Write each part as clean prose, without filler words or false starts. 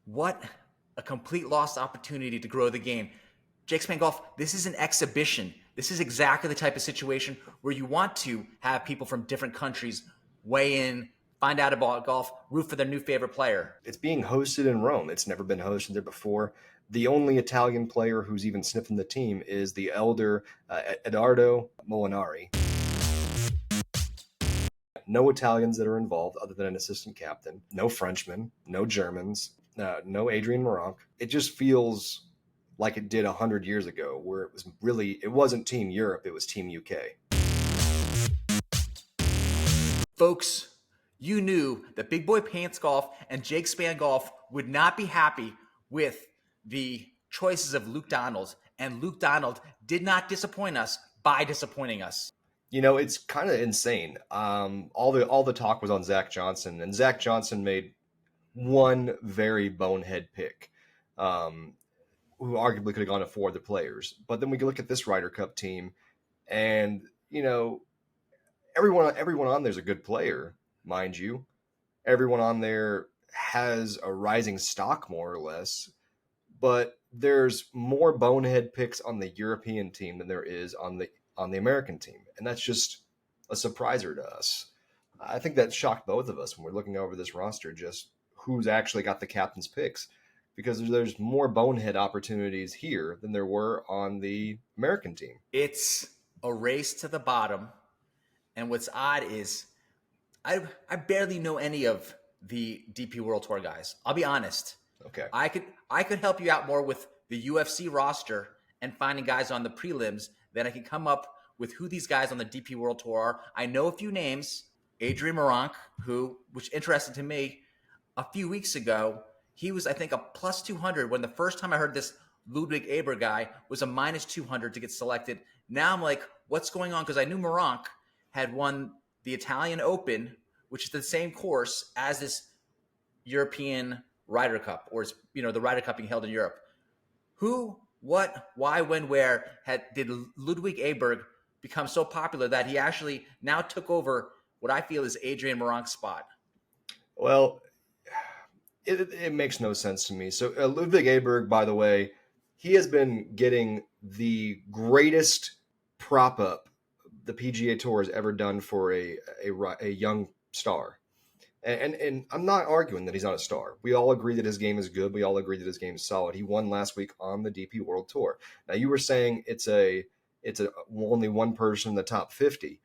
What a complete lost opportunity to grow the game. Jake Span Golf, this is an exhibition. This is exactly the type of situation where you want to have people from different countries weigh in, find out about golf, root for their new favorite player. It's being hosted in Rome. It's never been hosted there before. The only Italian player who's even sniffing the team is the elder Edoardo Molinari. No Italians that are involved other than an assistant captain. No Frenchmen, no Germans, no Adrian Meronk. It just feels like it did 100 years ago, where it wasn't Team Europe, it was Team UK. Folks, you knew that Big Boy Pants Golf and Jake Span Golf would not be happy with the choices of Luke Donald, and Luke Donald did not disappoint us by disappointing us. You know, it's kind of insane. All the talk was on Zach Johnson, and Zach Johnson made one very bonehead pick, who arguably could have gone to four other players. But then we look at this Ryder Cup team, and you know, everyone on there's a good player, mind you. Everyone on there has a rising stock, more or less. But there's more bonehead picks on the European team than there is on the American team. And that's just a surpriser to us. I think that shocked both of us when we're looking over this roster, just who's actually got the captain's picks, because there's more bonehead opportunities here than there were on the American team. It's a race to the bottom. And what's odd is I barely know any of the DP World Tour guys. I'll be honest. Okay. I could help you out more with the UFC roster and finding guys on the prelims than I can come up with who these guys on the DP World Tour are. I know a few names. Adrian Meronk, which interested to me a few weeks ago, he was, I think, a plus 200 when the first time I heard this Ludvig Aberg guy was a minus 200 to get selected. Now I'm like, what's going on? Because I knew Meronk had won the Italian Open, which is the same course as this European Ryder Cup, or the Ryder Cup being held in Europe. Who, what, why, when, where did Ludvig Aberg become so popular that he actually now took over what I feel is Adrian Meronk's spot? Well, it makes no sense to me. So Ludvig Aberg, by the way, he has been getting the greatest prop up the PGA Tour has ever done for a young star. And I'm not arguing that he's not a star. We all agree that his game is good. We all agree that his game is solid. He won last week on the DP World Tour. Now, you were saying it's only one person in the top 50.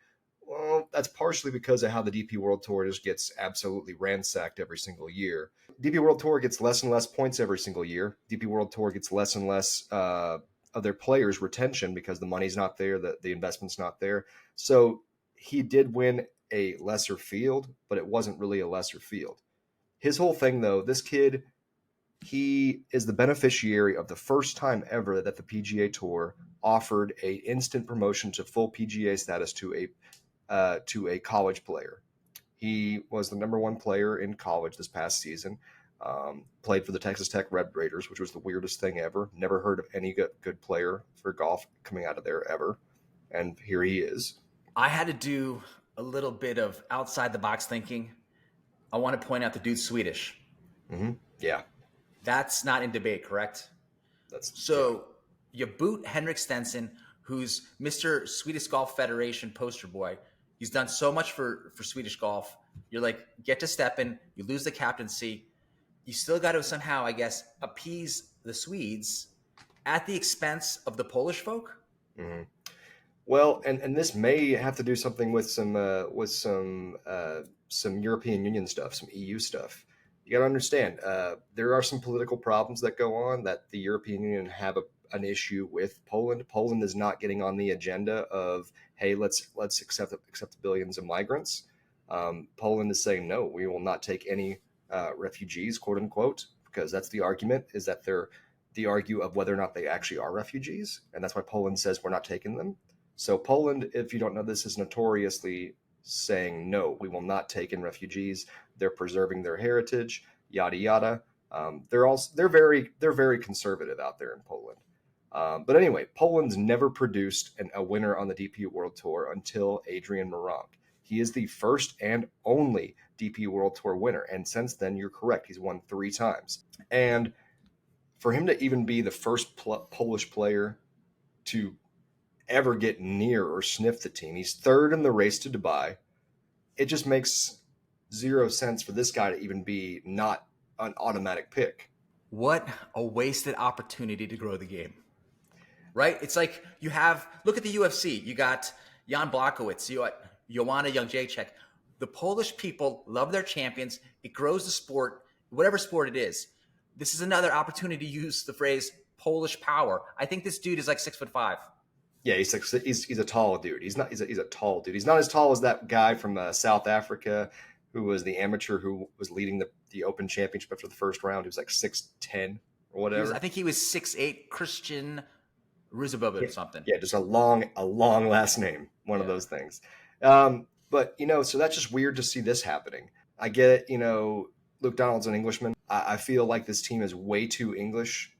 Well, that's partially because of how the DP World Tour just gets absolutely ransacked every single year. DP World Tour gets less and less points every single year. DP World Tour gets less and less of their players' retention because the money's not there, the investment's not there. So he did win a lesser field, but it wasn't really a lesser field. His whole thing, though, this kid, he is the beneficiary of the first time ever that the PGA Tour offered a instant promotion to full PGA status to a college player. He was the number one player in college this past season. Played for the Texas Tech Red Raiders, which was the weirdest thing ever. Never heard of any good player for golf coming out of there ever. And here he is. I had to do a little bit of outside the box thinking. I want to point out the dude's Swedish. Mm-hmm. Yeah. That's not in debate, correct? So you boot Henrik Stenson, who's Mr. Swedish Golf Federation poster boy. He's done so much for Swedish golf. You're like, get to Steppen, you lose the captaincy. You still got to somehow, I guess, appease the Swedes at the expense of the Polish folk. Mm-hmm. Well, and this may have to do something with some European Union stuff, some EU stuff. You got to understand, there are some political problems that go on that the European Union have an issue with Poland. Poland is not getting on the agenda of, hey, let's accept the billions of migrants. Poland is saying, no, we will not take any refugees, quote unquote, because that's the argument, is that they argue of whether or not they actually are refugees. And that's why Poland says we're not taking them. So Poland, if you don't know this, is notoriously saying, no, we will not take in refugees. They're preserving their heritage, yada, yada. They're very conservative out there in Poland. But anyway, Poland's never produced a winner on the DP World Tour until Adrian Meronk. He is the first and only DP World Tour winner. And since then, you're correct. He's won 3 times. And for him to even be the first Polish player to ever get near or sniff the team, he's third in the race to Dubai. It just makes zero sense for this guy to even be not an automatic pick. What a wasted opportunity to grow the game. Right? It's like look at the UFC. You got Jan Blachowicz, you got Joanna Jędrzejczyk. The Polish people love their champions. It grows the sport, whatever sport it is. This is another opportunity to use the phrase Polish power. I think this dude is like 6'5". Yeah, he's a tall dude. He's a tall dude. He's not as tall as that guy from South Africa who was the amateur who was leading the Open Championship after the first round. He was like 6'10" or whatever. I think he was 6'8", Christian Rizabova or something. Yeah, just a long last name. One of those things. But, so that's just weird to see this happening. I get it, Luke Donald's an Englishman. I feel like this team is way too English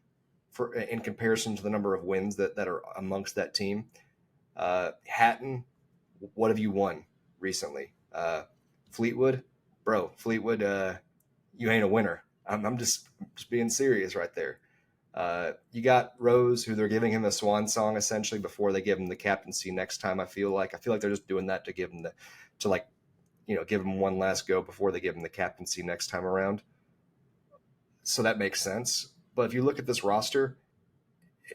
in comparison to the number of wins that are amongst that team. Hatton, what have you won recently? Fleetwood? Bro, Fleetwood, you ain't a winner. I'm just being serious right there. You got Rose, who they're giving him a swan song essentially before they give him the captaincy next time. I feel like they're just doing that to give him give him one last go before they give him the captaincy next time around. So that makes sense. But if you look at this roster,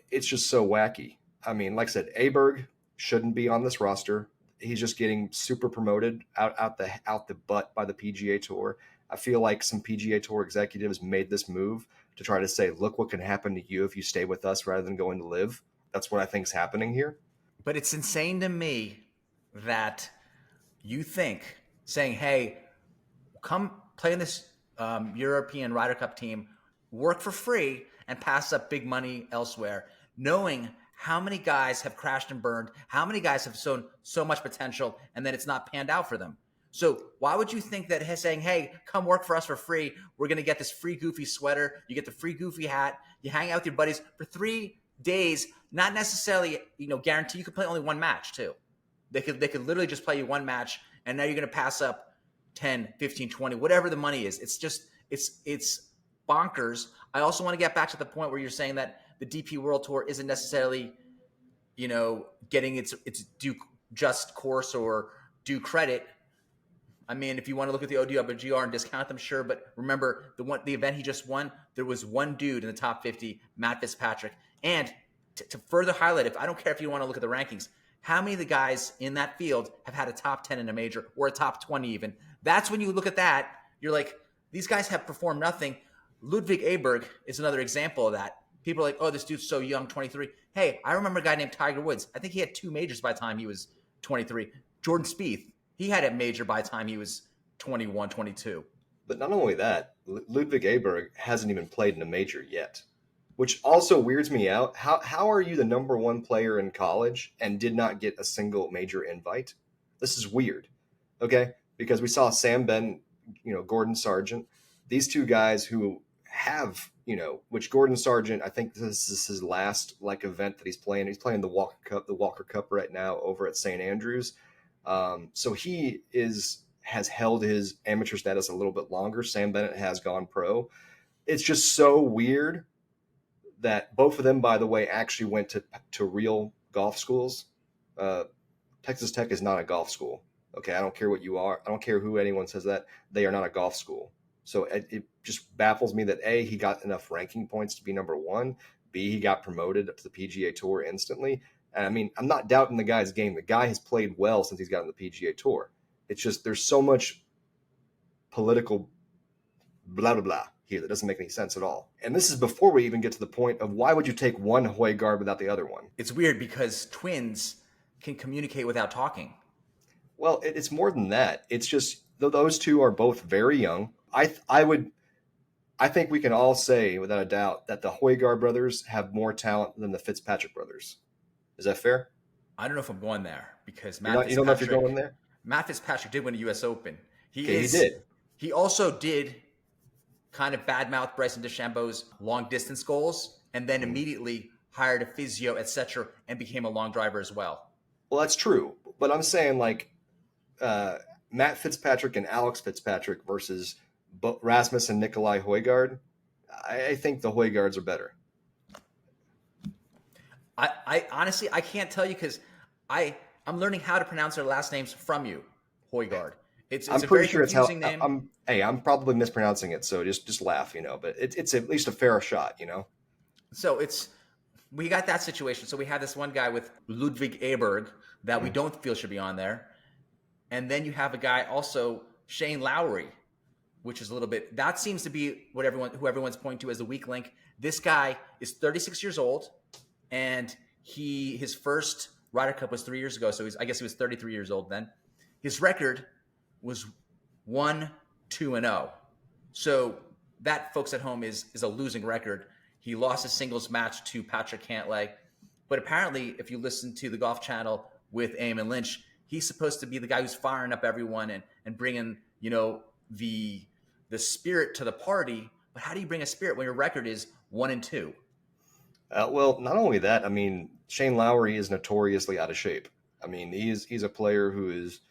it's just so wacky. I mean, like I said, Aberg shouldn't be on this roster. He's just getting super promoted out the butt by the PGA Tour. I feel like some PGA Tour executives made this move to try to say, look what can happen to you if you stay with us rather than going to live. That's what I think is happening here. But it's insane to me that you think saying, hey, come play in this European Ryder Cup team, work for free, and pass up big money elsewhere, knowing how many guys have crashed and burned, how many guys have shown so much potential, and then it's not panned out for them. So why would you think that saying, hey, come work for us for free, we're going to get this free goofy sweater, you get the free goofy hat, you hang out with your buddies for 3 days, not necessarily, guarantee you could play only one match too. They could literally just play you one match, and now you're going to pass up 10, 15, 20, whatever the money is. It's just, it's bonkers. I also want to get back to the point where you're saying that the DP World Tour isn't necessarily, getting its due just course or due credit. I mean, if you want to look at the OWGR and discount them, sure. But remember, the event he just won, there was one dude in the top 50, Matt Fitzpatrick. And to further highlight, I don't care if you want to look at the rankings, how many of the guys in that field have had a top 10 in a major or a top 20 even? That's when you look at that, you're like, these guys have performed nothing. Ludvig Aberg is another example of that. People are like, oh, this dude's so young, 23. Hey, I remember a guy named Tiger Woods. I think he had 2 majors by the time he was 23. Jordan Spieth, he had a major by the time he was 21, 22. But not only that, Ludvig Aberg hasn't even played in a major yet, which also weirds me out. How are you the number 1 player in college and did not get a single major invite? This is weird, okay? Because we saw Sam Ben, Gordon Sargent, these 2 guys who have, which Gordon Sargent, I think this is his last event that he's playing. He's playing the Walker Cup right now over at St. Andrews. So he has held his amateur status a little bit longer. Sam Bennett has gone pro. It's just so weird that both of them, by the way, actually went to real golf schools. Texas Tech is not a golf school. Okay, I don't care what you are. I don't care who anyone says that. They are not a golf school. So it just baffles me that A, he got enough ranking points to be number 1. B, he got promoted up to the PGA Tour instantly. And I mean, I'm not doubting the guy's game. The guy has played well since he's gotten the PGA Tour. It's just there's so much political blah, blah, blah here that doesn't make any sense at all. And this is before we even get to the point of why would you take one Højgaard without the other one? It's weird because twins can communicate without talking. Well, it's more than that. It's just those 2 are both very young. I think we can all say without a doubt that the Højgaard brothers have more talent than the Fitzpatrick brothers. Is that fair? I don't know if I'm going there because you don't know if you're going there? Matt Fitzpatrick did win a U.S. Open. He did. He also did kind of badmouth Bryson DeChambeau's long distance goals and then immediately hired a physio, etc., and became a long driver as well. Well, that's true. But I'm saying Matt Fitzpatrick and Alex Fitzpatrick versus Rasmus and Nikolai Højgaard, I think the Højgaards are better. I honestly I can't tell you because I'm learning how to pronounce their last names from you, Højgaard. It's I'm a pretty very sure it's how confusing name. I'm probably mispronouncing it, so just laugh, but it's at least a fair shot. So we got that situation. So we had this one guy with Ludvig Aberg that we don't feel should be on there. And then you have a guy also, Shane Lowry, which is a little bit, that seems to be who everyone's pointing to as the weak link. This guy is 36 years old, and his first Ryder Cup was 3 years ago. So I guess he was 33 years old then. His record was 1-2-0. So that, folks at home, is a losing record. He lost his singles match to Patrick Cantlay. But apparently, if you listen to the Golf Channel with Eamon Lynch, he's supposed to be the guy who's firing up everyone and bringing, the spirit to the party. But how do you bring a spirit when your record is 1-2? Well, not only that, I mean, Shane Lowry is notoriously out of shape. I mean, he's a player who is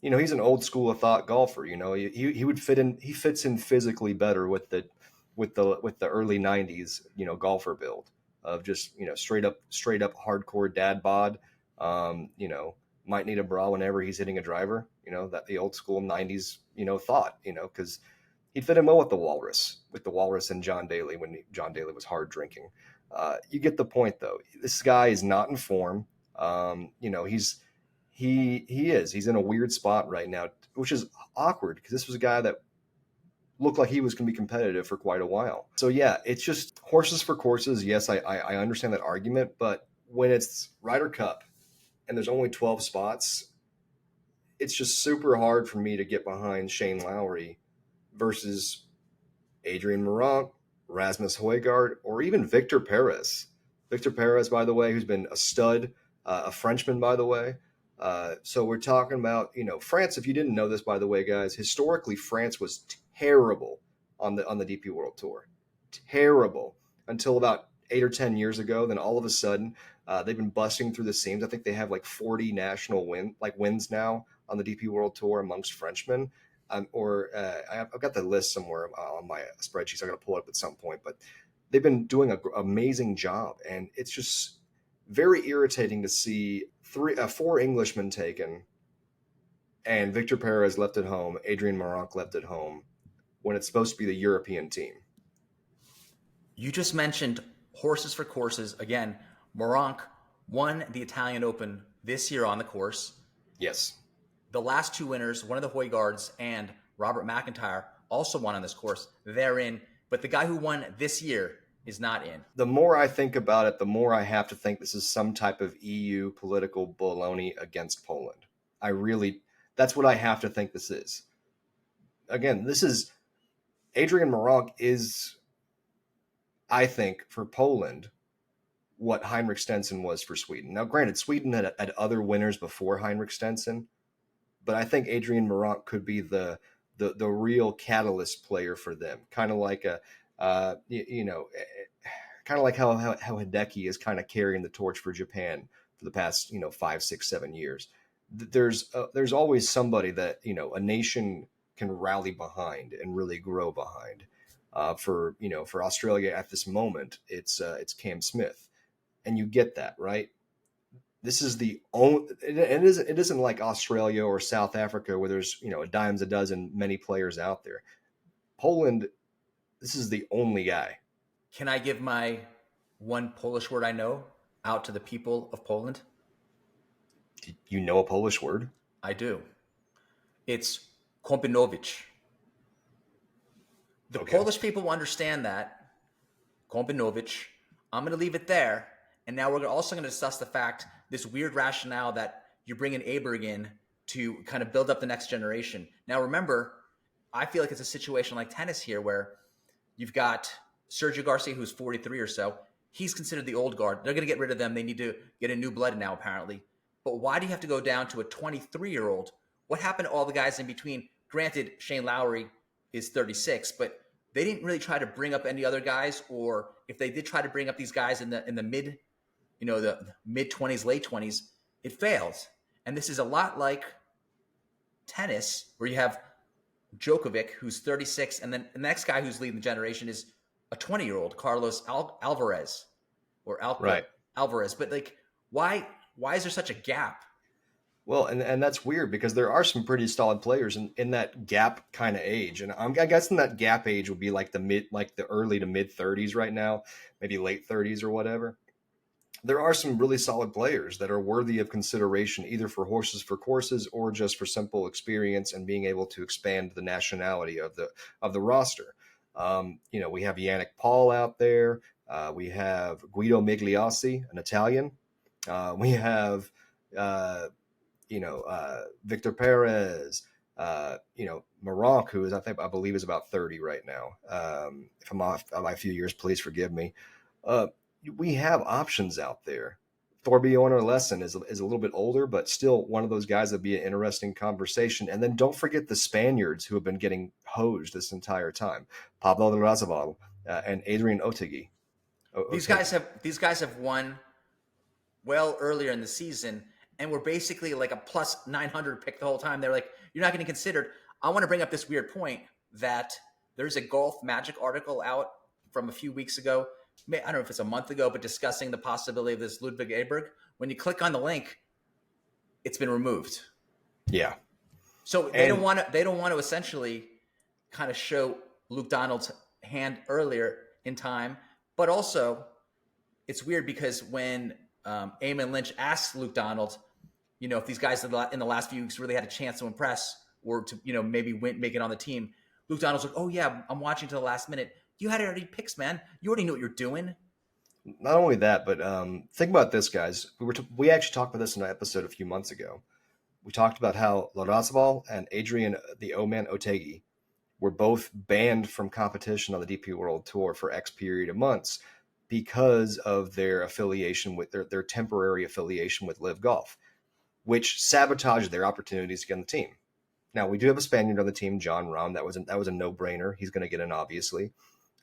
he's an old school of thought golfer. He would fit in. He fits in physically better with the early '90s golfer build of just straight up hardcore dad bod. Might need a bra whenever he's hitting a driver. That the old school '90s thought. Because he'd fit in well with the Walrus and John Daly when John Daly was hard drinking. You get the point though. This guy is not in form. He's in a weird spot right now, which is awkward because this was a guy that looked like he was going to be competitive for quite a while. So yeah, it's just horses for courses. Yes, I understand that argument, but when it's Ryder Cup and there's only 12 spots, it's just super hard for me to get behind Shane Lowry versus Adrian Meronk, Rasmus Højgaard, or even Victor Perez. Victor Perez, by the way, who's been a stud, a Frenchman, by the way. So we're talking about, France. If you didn't know this, by the way, guys, historically France was terrible on the DP World Tour, terrible until about 8 or 10 years ago. Then all of a sudden, they've been busting through the seams. I think they have like 40 national wins now on the DP World Tour amongst Frenchmen. I've got the list somewhere on my spreadsheet, so I got to pull it up at some point. But they've been doing an amazing job, and it's just very irritating to see 4 Englishmen taken, and Victor Perez left at home, Adrian Meronk left at home, when it's supposed to be the European team. You just mentioned horses for courses. Again, Meronk won the Italian Open this year on the course. Yes. The last 2 winners, one of the Højgaards and Robert McIntyre, also won on this course. They're in, but the guy who won this year is not in. The more I think about it, the more I have to think this is some type of EU political baloney against Poland. That's what I have to think this is. Again, Adrian Meronk is, I think, for Poland, what Heinrich Stenson was for Sweden. Now, granted, Sweden had other winners before Heinrich Stenson, but I think Adrian Meronk could be the real catalyst player for them. Kind of like kind of like how Hideki is kind of carrying the torch for Japan for the past 5, 6, 7 years. There's always somebody that a nation can rally behind and really grow behind. For Australia at this moment, it's Cam Smith, and you get that, right? This is the only. It isn't like Australia or South Africa where there's a dimes a dozen many players out there. Poland, this is the only guy. Can I give my one Polish word I know out to the people of Poland? Do you know a Polish word? I do. It's Kompinowicz. The Polish people will understand that. Kompinowicz. I'm going to leave it there. And now we're also going to discuss the fact, this weird rationale that you're bringing Aberg in to kind of build up the next generation. Now, remember, I feel like it's a situation like tennis here where you've got Sergio Garcia, who's 43 or so. He's considered the old guard. They're going to get rid of them. They need to get a new blood now, apparently. But why do you have to go down to a 23-year-old? What happened to all the guys in between? Granted, Shane Lowry is 36, but they didn't really try to bring up any other guys, or if they did try to bring up these guys in the mid 20s, late 20s, it failed. And this is a lot like tennis, where you have Djokovic, who's 36, and then the next guy who's leading the generation is a 20-year-old Carlos Alvarez or Right. Alvarez. But like, why is there such a gap? Well, and that's weird because there are some pretty solid players in that gap kind of age, and I guess in that gap age would be like the early to mid 30s right now, maybe late 30s or whatever. There are some really solid players that are worthy of consideration, either for horses for courses or just for simple experience and being able to expand the nationality of the roster. We have Yannick Paul out there. We have Guido Migliozzi, an Italian. We have Victor Perez, Meronk, who is I believe is about 30 right now. If I'm off by a few years, please forgive me. We have options out there. Thorbjorn Olesen is a little bit older, but still one of those guys that'd be an interesting conversation. And then don't forget the Spaniards who have been getting hosed this entire time: Pablo Razabal and Adrian Otegi. These guys have won well earlier in the season, and we're basically like a plus 900 pick the whole time. They're like, you're not getting considered. I want to bring up this weird point that there's a Golf Magic article out from a few weeks ago. I don't know if it's a month ago, but discussing the possibility of this Ludvig Aberg. When you click on the link, it's been removed. Yeah. So they don't want to essentially kind of show Luke Donald's hand earlier in time, but also it's weird because when Eamon Lynch asked Luke Donald, if these guys in the last few weeks really had a chance to impress or to, maybe make it on the team, Luke Donald's like, oh yeah, I'm watching to the last minute. You had already picks, man. You already knew what you're doing. Not only that, but think about this, guys. We actually talked about this in an episode a few months ago. We talked about how Larrazabal and Adrian, the O-Man Otegi, were both banned from competition on the DP World Tour for X period of months because of their affiliation with their temporary affiliation with Live Golf, which sabotaged their opportunities to get on the team. Now, we do have a Spaniard on the team, John Rahm. That was a no-brainer. He's going to get in, obviously.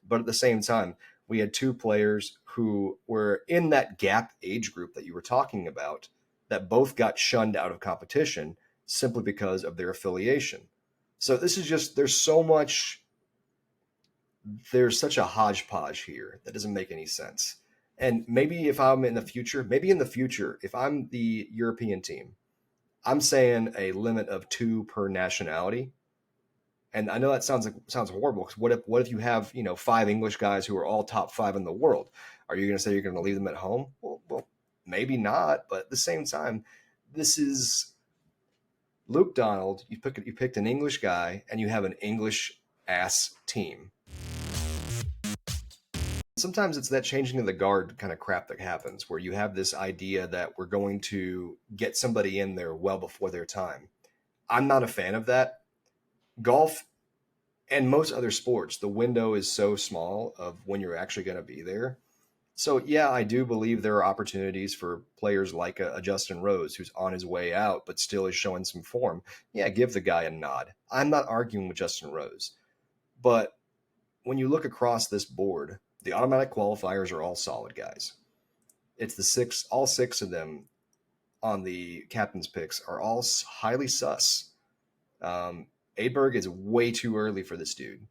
But at the same time, we had two players who were in that gap age group that you were talking about that both got shunned out of competition simply because of their affiliation. So this is just, there's such a hodgepodge here that doesn't make any sense. And maybe if I'm in the future, if I'm the European team, I'm saying a limit of 2 per nationality. And I know that sounds horrible, because what if you have 5 English guys who are all top 5 in the world? Are you going to say you're going to leave them at home? Well, maybe not. But at the same time, this is Luke Donald. You picked an English guy, and you have an English ass team. Sometimes it's that changing of the guard kind of crap that happens, where you have this idea that we're going to get somebody in there well before their time. I'm not a fan of that. Golf and most other sports, the window is so small of when you're actually going to be there. So yeah, I do believe there are opportunities for players like a Justin Rose, who's on his way out but still is showing some form. Yeah, give the guy a nod. I'm not arguing with Justin Rose, but when you look across this board, the automatic qualifiers are all solid guys. It's all 6 of them on the captain's picks are all highly sus. Aberg is way too early for this dude.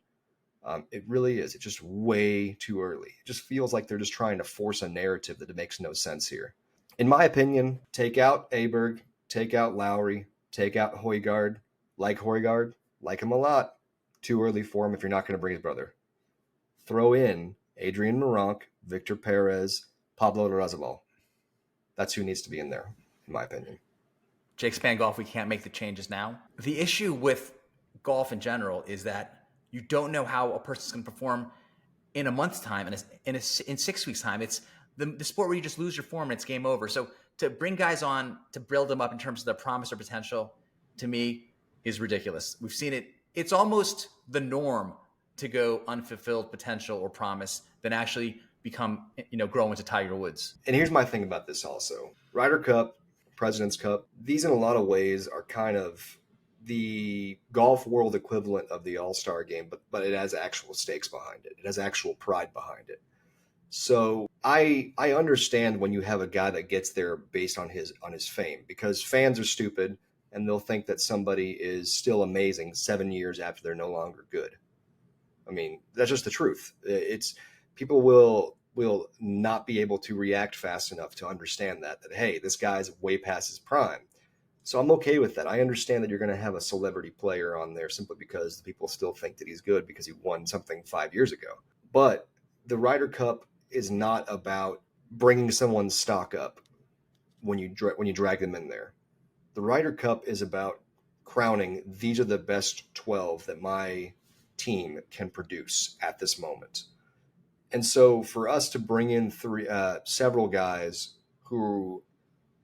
It really is. It's just way too early. It just feels like they're just trying to force a narrative that makes no sense here. In my opinion, take out Aberg, take out Lowry, take out Højgaard. Like Højgaard, like him a lot. Too early for him if you're not going to bring his brother. Throw in Adrian Meronk, Victor Perez, Pablo Larrazabal. That's who needs to be in there, in my opinion. Jake Span Golf, we can't make the changes now. The issue with golf in general is that you don't know how a person's going to perform in a month's time and in 6 weeks' time. It's the sport where you just lose your form and it's game over. So to bring guys on to build them up in terms of their promise or potential, to me, is ridiculous. We've seen it. It's almost the norm to go unfulfilled potential or promise than actually become, grow into Tiger Woods. And here's my thing about this also. Ryder Cup, President's Cup, these in a lot of ways are kind of the golf world equivalent of the All-Star game, but it has actual stakes behind it. It has actual pride behind it. So I understand when you have a guy that gets there based on his fame, because fans are stupid and they'll think that somebody is still amazing 7 years after they're no longer good. I mean, that's just the truth. It's people will not be able to react fast enough to understand that hey, this guy's way past his prime. So I'm okay with that. I understand that you're going to have a celebrity player on there simply because the people still think that he's good because he won something 5 years ago. But the Ryder Cup is not about bringing someone's stock up when you drag them in there. The Ryder Cup is about crowning these are the best 12 that my team can produce at this moment. And so for us to bring in several guys who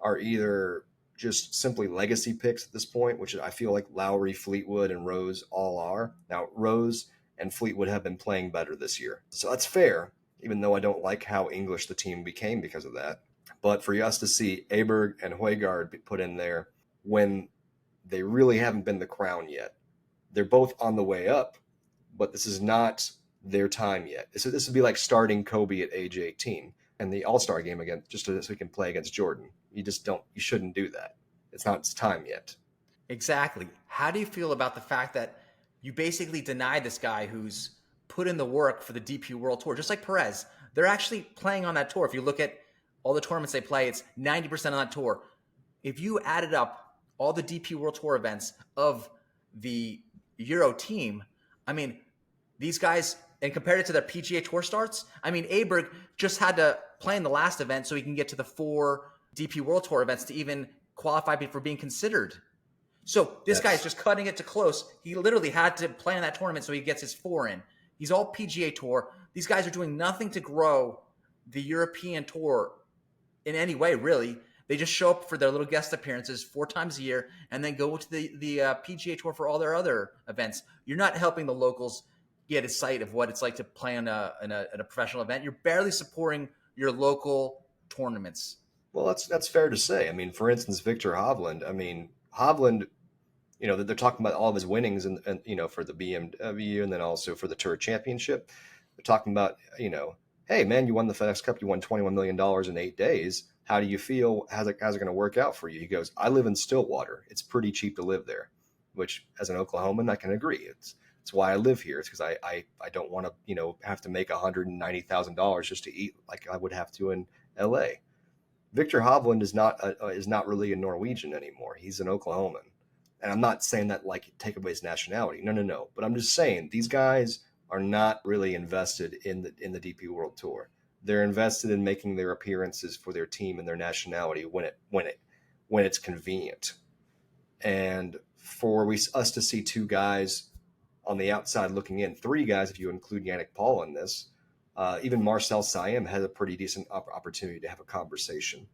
are either just simply legacy picks at this point, which I feel like Lowry, Fleetwood, and Rose all are. Now, Rose and Fleetwood have been playing better this year. So that's fair, even though I don't like how English the team became because of that. But for us to see Aberg and Højgaard be put in there when they really haven't been the crown yet. They're both on the way up, but this is not their time yet. This would be like starting Kobe at age 18 and the All-Star game again, just so he can play against Jordan. You shouldn't do that. It's not its time yet. Exactly. How do you feel about the fact that you basically denied this guy who's put in the work for the DP World Tour, just like Perez? They're actually playing on that tour. If you look at all the tournaments they play, it's 90% on that tour. If you added up all the DP World Tour events of the Euro team, I mean, these guys, and compared it to their PGA Tour starts, I mean, Aberg just had to play in the last event so he can get to the 4 DP World Tour events to even qualify for being considered. So this guy's just cutting it to close. He literally had to play in that tournament so he gets his 4 in. He's all PGA Tour. These guys are doing nothing to grow the European Tour in any way, really. They just show up for their little guest appearances 4 times a year and then go to the PGA Tour for all their other events. You're not helping the locals get a sight of what it's like to play in a professional event. You're barely supporting your local tournaments. Well, that's fair to say. I mean, for instance, Victor Hovland. I mean, Hovland, they're talking about all of his winnings and for the BMW and then also for the Tour Championship. They're talking about, hey man, you won the FedEx Cup, you won $21 million in 8 days. How do you feel? How's it going to work out for you? He goes, I live in Stillwater. It's pretty cheap to live there, which as an Oklahoman, I can agree. It's why I live here. It's because I don't want to, have to make $190,000 just to eat like I would have to in LA. Victor Hovland is not really a Norwegian anymore. He's an Oklahoman. And I'm not saying that like take away his nationality. No. But I'm just saying these guys are not really invested in the DP World Tour. They're invested in making their appearances for their team and their nationality when it's convenient. And for us to see 2 guys on the outside looking in, 3 guys if you include Yannick Paul in this, even Marcel Saiem has a pretty decent opportunity to have a conversation.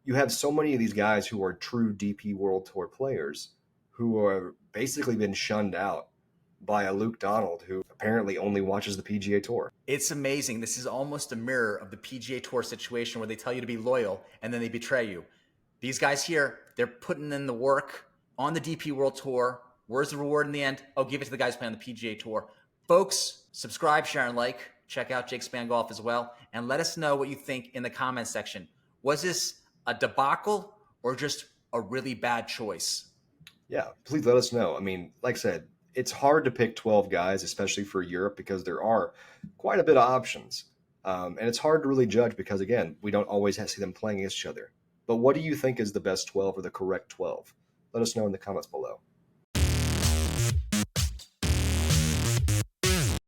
You have so many of these guys who are true DP World Tour players who are basically been shunned out by a Luke Donald who apparently only watches the PGA Tour. It's amazing. This is almost a mirror of the PGA Tour situation where they tell you to be loyal and then they betray you. These guys here, they're putting in the work on the DP World Tour. Where's the reward in the end? Oh, give it to the guys playing on the PGA Tour. Folks, subscribe, share, and like. Check out Jake Span Golf as well. And let us know what you think in the comments section. Was this a debacle or just a really bad choice? Yeah, please let us know. I mean, like I said, it's hard to pick 12 guys, especially for Europe, because there are quite a bit of options. And it's hard to really judge because, again, we don't always see them playing against each other. But what do you think is the best 12 or the correct 12? Let us know in the comments below.